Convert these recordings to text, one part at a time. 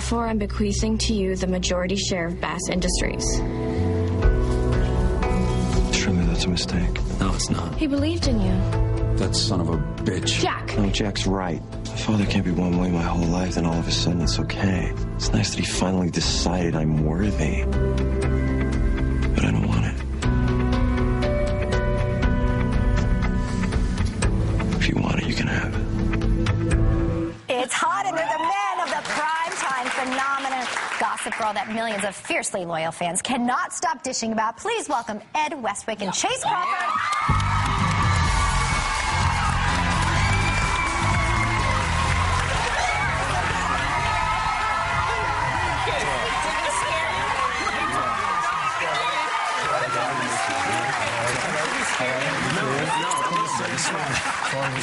Therefore, I'm bequeathing to you the majority share of Bass Industries. Surely that's a mistake. No, it's not. He believed in you. That son of a bitch. Jack! No, Jack's right. My father can't be one way my whole life, then all of a sudden it's okay. It's nice that he finally decided I'm worthy. But I don't want it. If you want it, you can have it. It's hot, and they're the men of the primetime phenomenon. Gossip Girl that millions of fiercely loyal fans cannot stop dishing about. Please welcome Ed Westwick and Chase Crawford.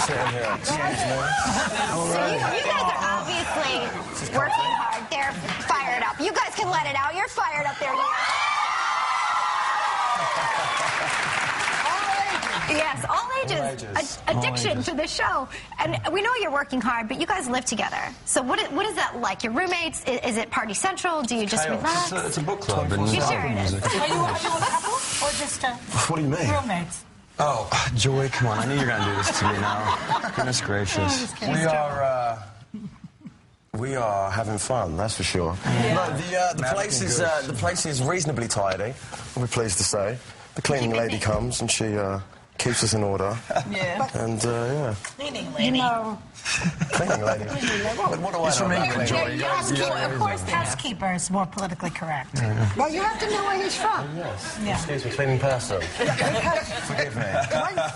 So you guys are obviously working hard. They're fired up. You guys can let it out. You're fired up there. Yes, all ages. Addiction to the show. And we know you're working hard, but you guys live together. So what is that like? Your roommates? Is it party central? Do you just relax? It's a book club. You sure it is? Are you a couple or just what do you mean? roommates? Oh, Joy, come on. I knew you were going to do this to me now. Goodness gracious. We are having fun, that's for sure. Yeah. No, the place is reasonably tidy, we're pleased to say. The cleaning lady comes and she keeps us in order. Yeah. And, yeah. Cleaning lady. You know. Cleaning lady. What do I know? Of course, housekeeper is more politically correct. Well, you have to know where he's from. Yes. Yeah. Excuse me, cleaning person. Forgive me.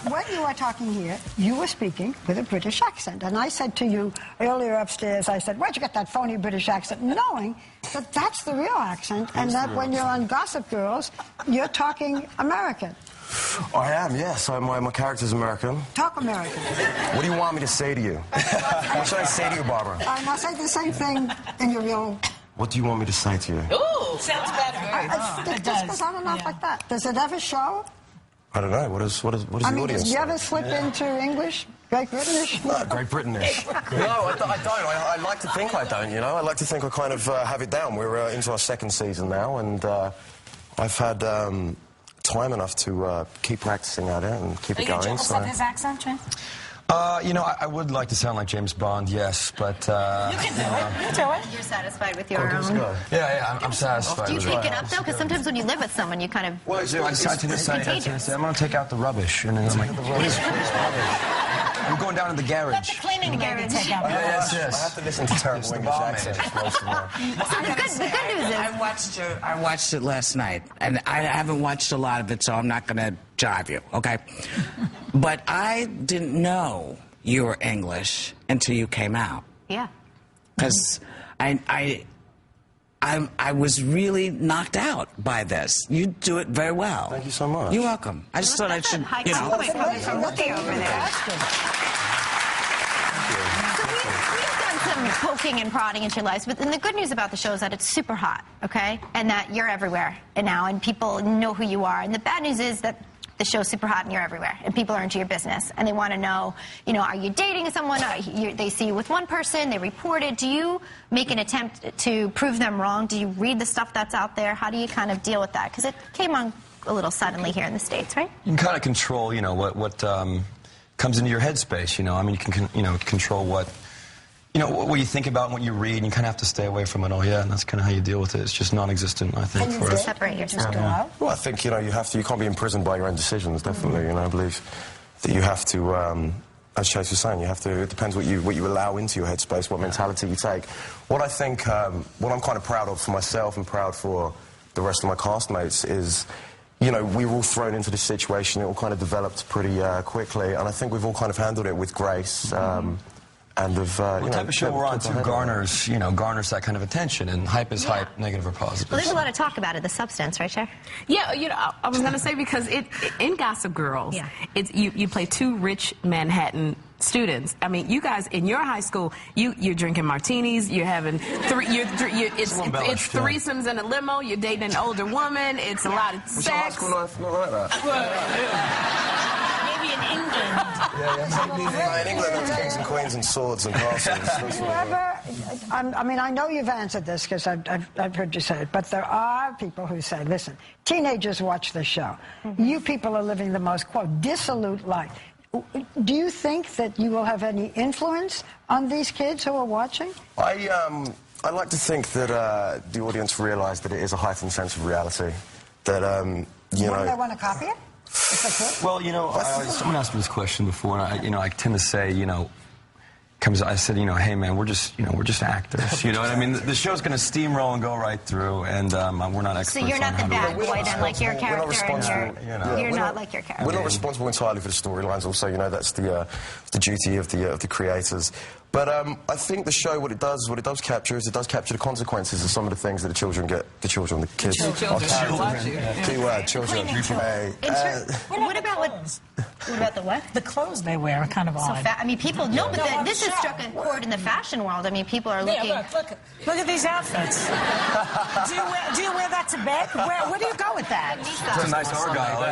When you were talking here, you were speaking with a British accent. And I said to you earlier upstairs, I said, where'd you get that phony British accent? Knowing that that's the real accent, and that when you're on Gossip Girls, you're talking American. I am, yes. My character's American. Talk American. What do you want me to say to you? What should I say to you, Barbara? I must say the same thing in your real... What do you want me to say to you? Ooh, sounds better. It does. I don't know like that. Does it ever show? I don't know. What is the audience? Do you ever slip into English? Great British? No, Great British. No, I don't. I like to think I don't, you know. I like to think I kind of have it down. We're into our second season now, and I've had time enough to keep practicing at it and keep it going. Are you jealous of his accent, Jay? You know, I would like to sound like James Bond, yes, but... you can do it. You do it. You're satisfied with your own... Yeah, I'm satisfied. Do you pick it up, though? Because sometimes when you live with someone, you kind of... Well, I tend to say, I'm going to take out the rubbish. And then I'm like, what is rubbish? I'm going down to the garage. Let the cleaning lady take out the rubbish. I have to listen to terrible English accents most of the time. So the good news is... I watched it last night, and I haven't watched a lot of it, so I'm not going to jive you, okay? But I didn't know you were English until you came out. Yeah. Because I was really knocked out by this. You do it very well. Thank you so much. You're welcome. I just thought I should, you know. Coming from Whoopi over there. Some poking and prodding into your lives, but then the good news about the show is that it's super hot, okay? And that you're everywhere and now, and people know who you are. And the bad news is that the show's super hot and you're everywhere, and people are into your business, and they want to know, you know, are you dating someone? They see you with one person, they report it. Do you make an attempt to prove them wrong? Do you read the stuff that's out there? How do you kind of deal with that? Because it came on a little suddenly here in the States, right? You can kind of control, you know, what comes into your headspace, you know. I mean, you can, you know, control what you think about and what you read, and you kind of have to stay away from it all, yeah, and that's kind of how you deal with it. It's just non-existent, I think, for us. Separate yourself. Well, I think, you know, you can't be imprisoned by your own decisions, definitely, you know. I believe that you have to, as Chase was saying, it depends what you allow into your headspace, what mentality you take. What I think, what I'm kind of proud of for myself and proud for the rest of my castmates is, you know, we were all thrown into this situation, it all kind of developed pretty quickly, and I think we've all kind of handled it with grace. What type of show we're on, too, garners that kind of attention, and hype is hype, negative or positive. Well, there's a lot of talk about it, the substance, right, Cher? Yeah, you know, I was going to say, because in Gossip Girls, you play two rich Manhattan students. I mean, you guys in your high school, you're drinking martinis, you're having it's threesomes in a limo, you're dating an older woman, it's a lot of sex. Not like that. Maybe an In England, there's kings and queens and swords and castles. I mean, I know you've answered this because I've heard you say it, but there are people who say, listen, teenagers watch the show. You people are living the most, quote, dissolute life. Do you think that you will have any influence on these kids who are watching? I like to think that the audience realise that it is a heightened sense of reality. That, you know... Wouldn't they want to copy it? Well, you know, someone asked me this question before, and I tend to say, you know, I said, you know, hey man, we're just actors. You know what I mean? The show's going to steamroll and go right through, and we're not experts. So you're not the on bad boy then, like your character, and you're not like your character. We're not responsible entirely for the storylines. Also, you know, that's the duty of the creators. But I think the show, what it does capture is it does capture the consequences of some of the things that the kids. Keyword, children. What about the what? The clothes they wear are kind of odd. I mean, people know, but this has struck a chord in the fashion world. I mean, people are looking... Yeah, look at these outfits. do you wear that to bed? Where do you go with that? It's a nice Argyle,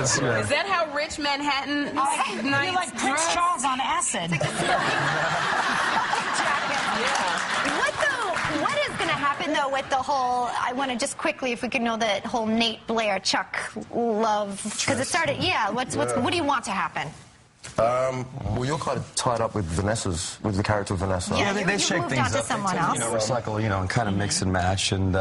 isn't it? Is that how rich Manhattan You're like Prince Charles on acid. What is going to happen, though, with the whole... I want to just quickly, if we could know that whole Nate Blair, Chuck love... Because it started... Yeah, what do you want to happen? Well, you're kind of tied up with the character of Vanessa. Yeah, they shake moved things on to up. someone They tend to, recycle, and kind of mix and match, and...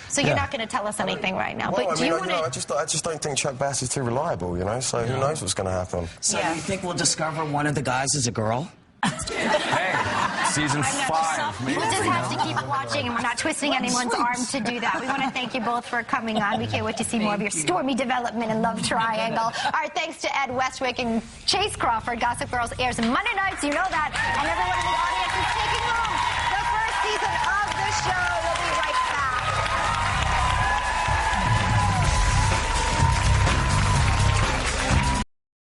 So you're not going to tell us anything right now, well, but do you want to... I just don't think Chuck Bass is too reliable, you know, so who knows what's going to happen. So do you think we'll discover one of the guys is a girl? Hey, season 5. We'll just have to keep watching, and we're not twisting anyone's arm to do that. We want to thank you both for coming on. We can't wait to see more of your stormy development and love triangle. Our thanks to Ed Westwick and Chase Crawford. Gossip Girls airs Monday nights, you know that. And everyone in the audience is taking home the first season of the show.